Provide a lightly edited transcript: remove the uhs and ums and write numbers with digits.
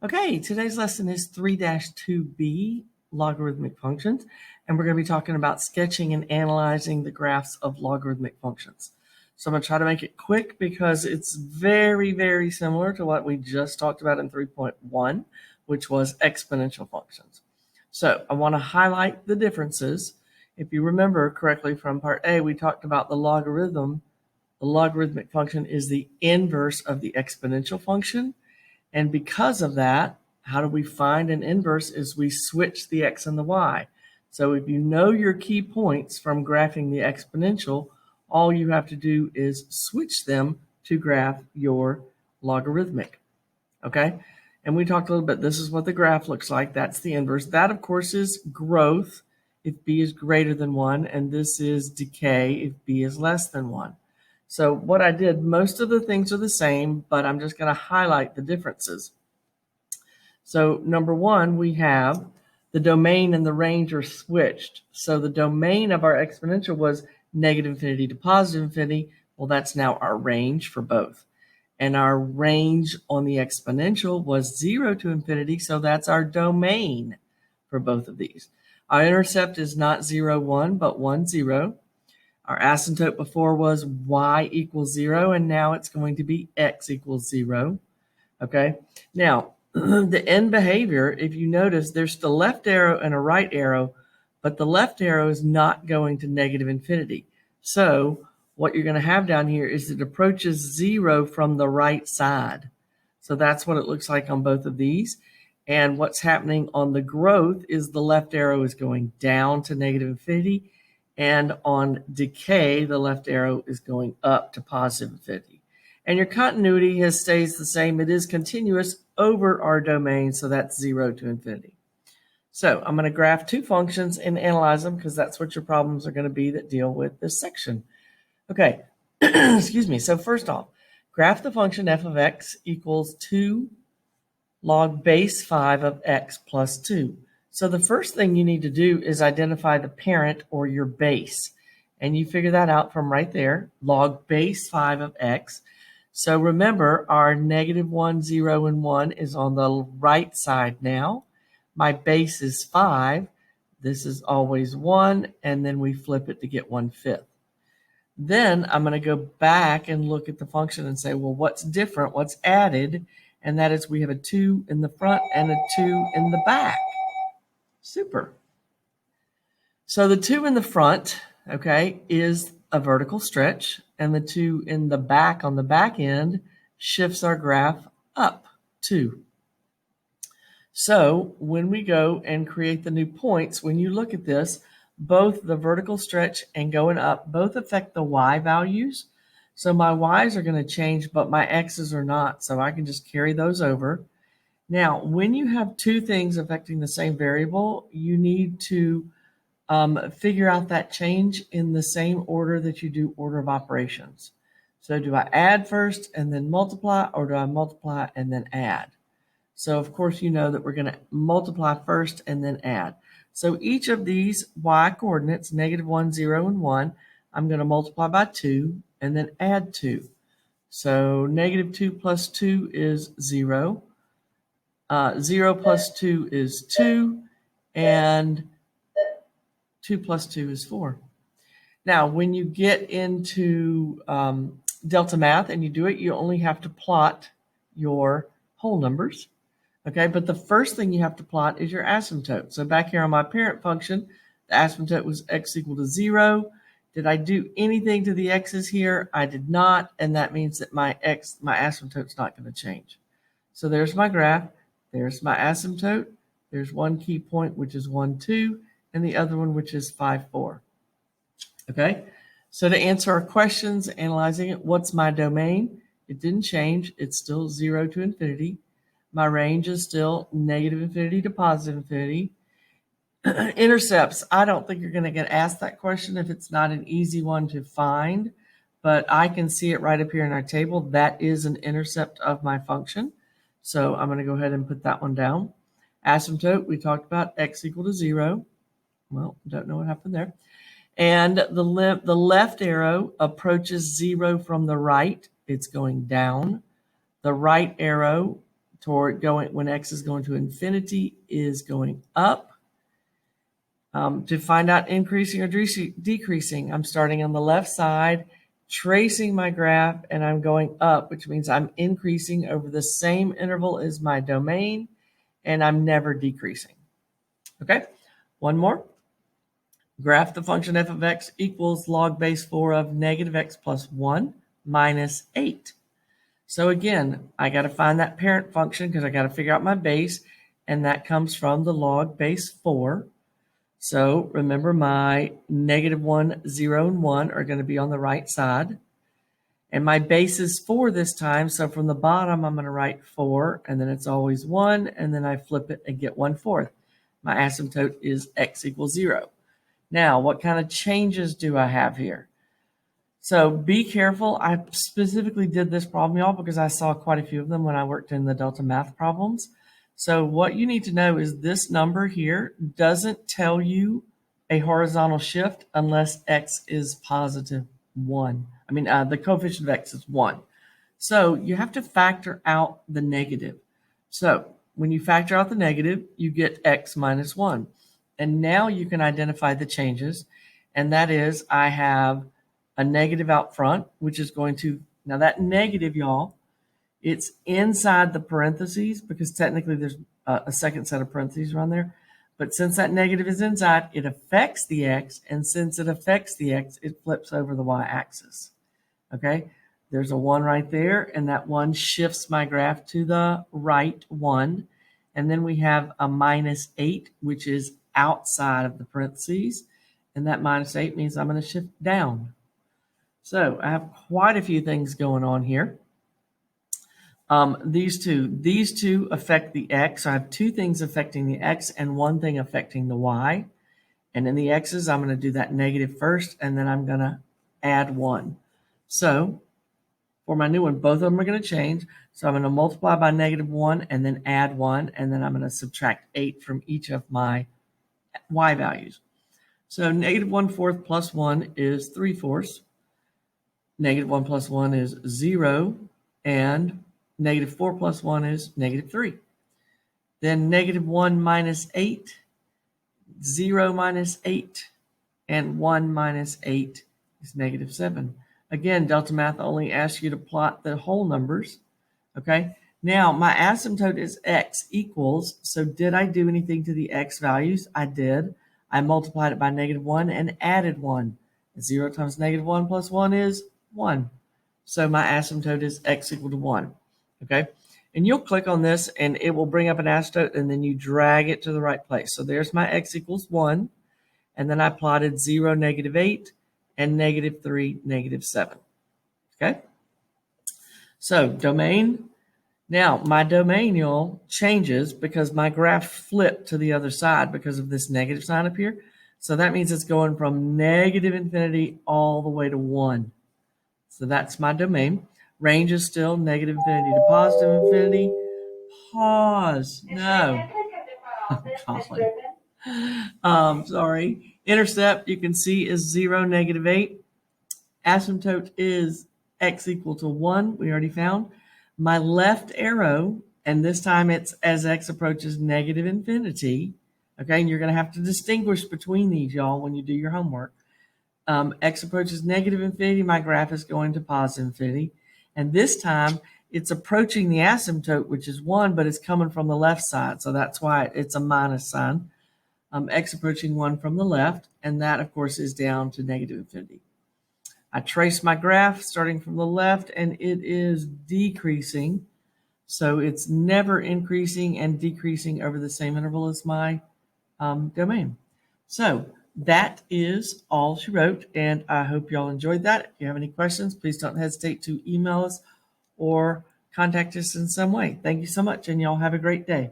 Okay, today's lesson is 3-2b, logarithmic functions, and we're going to be talking about sketching and analyzing the graphs of logarithmic functions. So I'm going to try to make it quick because it's very, very similar to what we just talked about in 3.1, which was exponential functions. So I want to highlight the differences. If you remember correctly from part A, we talked about the logarithm. The logarithmic function is the inverse of the exponential function. And because of that, how do we find an inverse is we switch the x and the y. So if you know your key points from graphing the exponential, all you have to do is switch them to graph your logarithmic. Okay? And we talked a little bit, this is what the graph looks like. That's the inverse. That, of course, is growth if b is greater than 1, and this is decay if b is less than 1. So what I did, most of the things are the same, but I'm just going to highlight the differences. So number one, we have the domain and the range are switched. So the domain of our exponential was negative infinity to positive infinity. Well, that's now our range for both. And our range on the exponential was 0 to infinity, so that's our domain for both of these. Our intercept is not 0, 1, but 1, 0. Our asymptote before was y equals 0, and now it's going to be x equals 0. Okay, now the end behavior, if you notice, there's the left arrow and a right arrow, but the left arrow is not going to negative infinity. So what you're going to have down here is it approaches 0 from the right side. So that's what it looks like on both of these. And what's happening on the growth is the left arrow is going down to negative infinity. And on decay, the left arrow is going up to positive infinity. And your continuity stays the same. It is continuous over our domain, so that's 0 to infinity. So I'm going to graph two functions and analyze them because that's what your problems are going to be that deal with this section. Okay, excuse me. So first off, graph the function f of x equals 2 log base 5 of x plus 2. So the first thing you need to do is identify the parent or your base. And you figure that out from right there, log base 5 of x. So remember, our negative 1, 0, and 1 is on the right side now. My base is 5. This is always 1, and then we flip it to get 1/5. Then I'm going to go back and look at the function and say, well, what's different? What's added? And that is we have a 2 in the front and a 2 in the back. Super. So the 2 in the front, okay, is a vertical stretch, and the 2 in the back on the back end shifts our graph up 2. So when we go and create the new points, when you look at this, both the vertical stretch and going up both affect the y values. So my y's are going to change, but my x's are not, so I can just carry those over. Now, when you have two things affecting the same variable, you need to figure out that change in the same order that you do order of operations. So do I add first and then multiply, or do I multiply and then add? So of course you know that we're going to multiply first and then add. So each of these y coordinates, negative 1, 0, and 1, I'm going to multiply by 2 and then add 2. So negative 2 plus 2 is 0. 0 plus 2 is 2, and 2 plus 2 is 4. Now, when you get into delta math and you do it, you only have to plot your whole numbers. Okay, but the first thing you have to plot is your asymptote. So back here on my parent function, the asymptote was x equal to 0. Did I do anything to the x's here? I did not, and that means that my asymptote's not going to change. So there's my graph. There's my asymptote. There's one key point, which is 1, 2, and the other one, which is 5, 4. Okay, so to answer our questions, analyzing it, what's my domain? It didn't change. It's still 0 to infinity. My range is still negative infinity to positive infinity. Intercepts, I don't think you're going to get asked that question if it's not an easy one to find, but I can see it right up here in our table. That is an intercept of my function. So I'm going to go ahead and put that one down. Asymptote, we talked about x equal to 0. Well, don't know what happened there. And the left arrow approaches 0 from the right. It's going down. The right arrow toward going, when x is going to infinity, is going up. To find out increasing or decreasing, I'm starting on the left side, tracing my graph, and I'm going up, which means I'm increasing over the same interval as my domain, and I'm never decreasing. Okay, one more. Graph the function f of x equals log base 4 of negative x plus 1 minus 8. So again, I got to find that parent function because I got to figure out my base, and that comes from the log base 4. So remember, my negative 1, 0, and 1 are going to be on the right side. And my base is 4 this time, so from the bottom, I'm going to write 4, and then it's always 1, and then I flip it and get 1/4. My asymptote is x equals 0. Now, what kind of changes do I have here? So be careful. I specifically did this problem, y'all, because I saw quite a few of them when I worked in the Delta math problems. So what you need to know is this number here doesn't tell you a horizontal shift unless x is positive 1. I mean, the coefficient of x is 1. So you have to factor out the negative. So when you factor out the negative, you get x minus 1. And now you can identify the changes. And that is, I have a negative out front, which is going to, now that negative, y'all, it's inside the parentheses because technically there's a second set of parentheses around there. But since that negative is inside, it affects the x. And since it affects the x, it flips over the y-axis. Okay, there's a 1 right there, and that 1 shifts my graph to the right 1. And then we have a minus 8, which is outside of the parentheses. And that minus 8 means I'm going to shift down. So I have quite a few things going on here. These two affect the x. So I have 2 things affecting the x and 1 thing affecting the y. And in the x's, I'm going to do that negative first, and then I'm going to add 1. So for my new one, both of them are going to change. So I'm going to multiply by negative 1 and then add 1, and then I'm going to subtract 8 from each of my y values. So negative 1/4 plus 1 is 3/4. Negative 1 plus 1 is 0, and negative 4 plus 1 is negative 3. Then negative 1 minus 8, 0 minus 8, and 1 minus 8 is negative 7. Again, Delta Math only asks you to plot the whole numbers. Okay, now my asymptote is x equals, so did I do anything to the x values? I did. I multiplied it by negative 1 and added 1. 0 times negative 1 plus 1 is 1. So my asymptote is x equal to 1. Okay, and you'll click on this and it will bring up an asymptote, and then you drag it to the right place. So there's my x equals 1, and then I plotted 0, negative 8, and negative 3, negative 7. Okay, so domain. Now my domain, y'all, changes because my graph flipped to the other side because of this negative sign up here. So that means it's going from negative infinity all the way to 1. So that's my domain. Range is still negative infinity to positive infinity. Pause. No. Sorry. Intercept, you can see, is 0, negative 8. Asymptote is x equal to 1. We already found. My left arrow, and this time it's as x approaches negative infinity. Okay, and you're going to have to distinguish between these, y'all, when you do your homework. X approaches negative infinity, my graph is going to positive infinity. And this time, it's approaching the asymptote, which is 1, but it's coming from the left side. So that's why it's a minus sign. X approaching 1 from the left, and that, of course, is down to negative infinity. I trace my graph starting from the left, and it is decreasing. So it's never increasing and decreasing over the same interval as my domain. So that is all she wrote, and I hope y'all enjoyed that. If you have any questions, please don't hesitate to email us or contact us in some way. Thank you so much, and y'all have a great day.